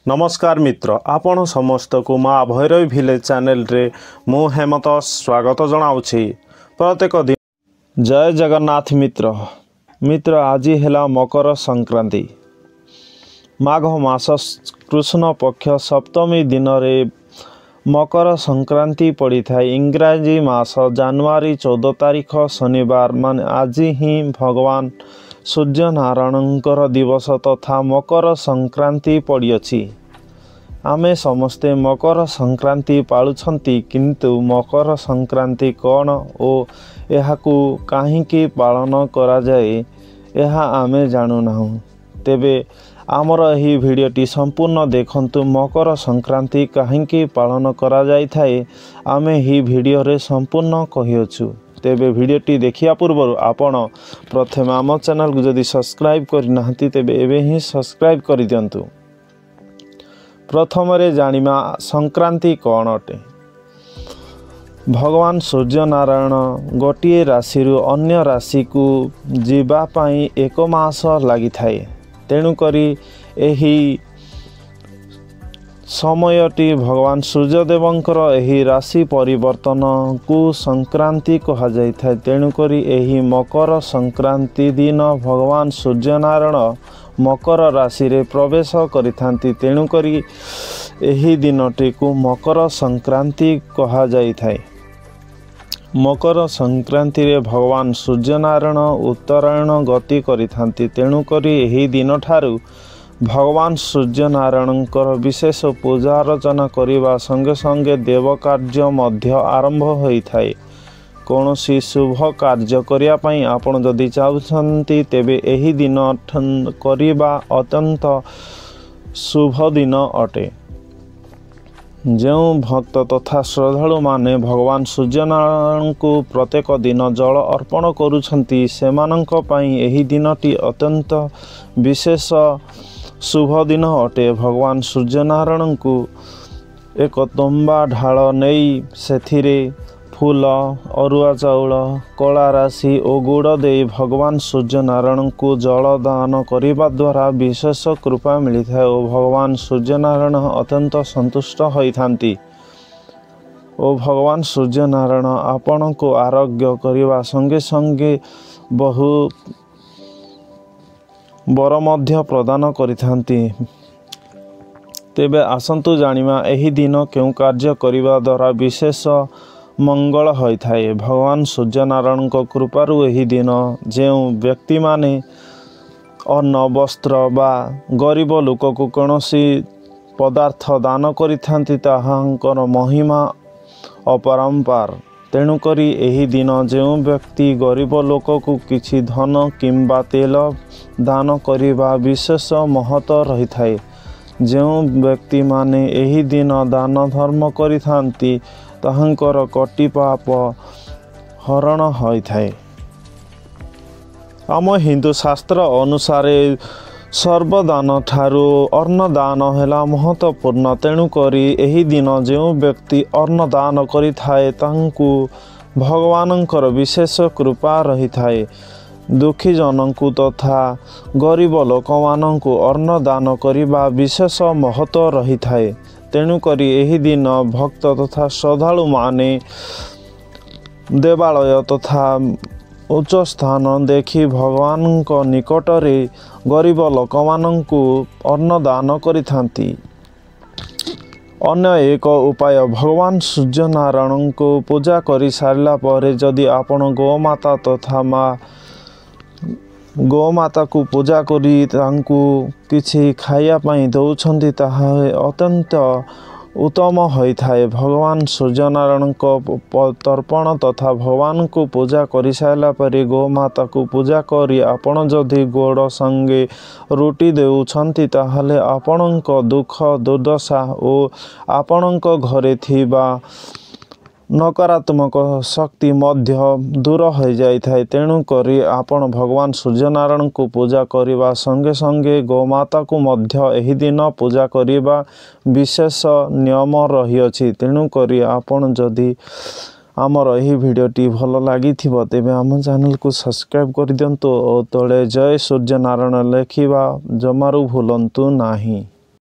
नमस्कार मित्र आपण समस्त को माँ भैरवी भिलेज चैनल रे मु हेमंत स्वागत जनाऊँगी प्रत्येक दिन। जय जगन्नाथ मित्र आज है मकर संक्रांति माघ मास कृष्ण पक्ष सप्तमी दिन रे मकर संक्रांति पड़ी था। इंग्राजी मास जनवरी 14 तारीख शनिवार मान आज ही भगवान सूर्य नारायणकर दिवस तथा मकर संक्रांति पड़िअछि। आमे समस्ते मकर संक्रांति पालुछंती किंतु मकर संक्रांति कौन ओ एहाकू काहींकी पालन करा जाए यह आमे जानू नाहु। तेबे आमर एही भिडियोटी संपूर्ण देखंतु मकर संक्रांति काहींकी पालन करा जाई थाए आमे ही भिडियो रे संपूर्ण कहियोछु। तेबे भिडियोटी देखिया पूर्व आपण प्रथम आम चैनल को जदि सब्सक्राइब करि नाहंती तेबे एबे ही सब्सक्राइब करि दियंतु। प्रथम रे जानिमा संक्रांति कौन अटे। भगवान सूर्य नारायण गोटे राशि अन्य राशि को जीवा पाई एक मास लगी थाए। तेणु करी एही समयटी भगवान सूर्यदेवंकर एही राशि परिवर्तन को संक्रांति कहा जाय थाए। तेणु करी एही मकर संक्रांति दिन भगवान सूर्य नारायण मकर राशि रे प्रवेश करिथांती। तेणु करी एही दिनटी को मकर संक्रांति कहा जाय थाए। मकर संक्रांति रे भगवान सूर्य नारायण उत्तरायण गति करिथांती। तेणु करी एही दिन ठारू भगवान सूर्य नारायणकर विशेष पूजा अर्चना करने संगे संगे देव कार्य मध्य आरंभ होई थाए। कौन सी शुभ कार्य करिया पई आपण जदि चाहउछंती तेबे एही दिन करिबा अत्यंत शुभ दिन अटे। जो भक्त तथा श्रद्धालु माने भगवान सूर्यनारायण को प्रत्येक दिन जल अर्पण करुछंती सेमानंक पई एही दिनटी अत्यंत विशेष शुभ दिन अटे। भगवान सूर्यनारायण को एक तंबा ढाल नहीं सेथिरे फूल अरुआ चाउल कला राशि और गुड़ दे भगवान सूर्य नारायण को जल दान करने द्वारा विशेष कृपा मिली है और भगवान सूर्य नारायण अत्यंत संतुष्ट होइथांती। और भगवान सूर्य नारायण आपण को आरोग्य करने संगे संगे बहु बर मध्य प्रदान करिथांती। तेबे आसंतु जानिमा एही दिन क्यों कार्य करिबा द्वारा विशेष मंगल होई थाए। भगवान सूर्य नारायण को कृपारु एही दिन जो व्यक्ति माने अन्न वस्त्र बा गरीब लोक को कौनसी पदार्थ दान करिथांती ताहांकर महिमा अपरंपार। तेणु करी एही दिन जो व्यक्ति गरीब लोक को किछि धन किंबा तेल दान करिबा विशेष महत्व रही थाए। जो व्यक्ति माने एही दिन दान धर्म करिथांती ताहांकर कटी पाप हरण होई थाए। आम हिंदू शास्त्र अनुसार सर्वदान ठारू अन्नदान है महत्वपूर्ण। तेणु करी एही दिन जो व्यक्ति अन्नदान करि थाए तांकु भगवानंकर विशेष कृपा रही थाए। दुखी जनकु तथा गरीब लोक मानंकु अन्नदान करिबा विशेष महत्व रही थाए। तेणु करी एही दिन भक्त तथा श्रद्धालु माने देवालय तथा उच्च स्थान देखि भगवान को निकट रे गरीब लोक मानंकु अन्नदान करिथांती। अन्य एक उपाय भगवान सूर्य नारायण को पूजा करि सारला परे जदि आपण गोमाता तथा गोमाता को पूजा करी तांकु किछि खाइया पई दउछंती ताहा अत्यंत उत्तम होई थाए। भगवान सूर्य नारायण को तर्पण तथा भगवान को पूजा करि सारला परे गोमाता को पूजा करी आपण जदि गोड़ संगे रुटी देउछंती ताहाले आपणक दुख दुर्दशा और आपणक घरे थिबा नकारात्मक शक्ति मध्य दूर हो जाई थाए। तेणु करी आपण भगवान सूर्य नारायण को पूजा करिबा संगे संगे गोमाता को मध्य एही दिन पूजा करिबा विशेष नियम रही अछि। तेणु करी आपण जदि आमर एही भिडियोटी भल लगी तेबे आम चैनल को सब्सक्राइब कर दियंतु और तले जय सूर्य नारायण लेखिबा जमारू भूलंतु नाही।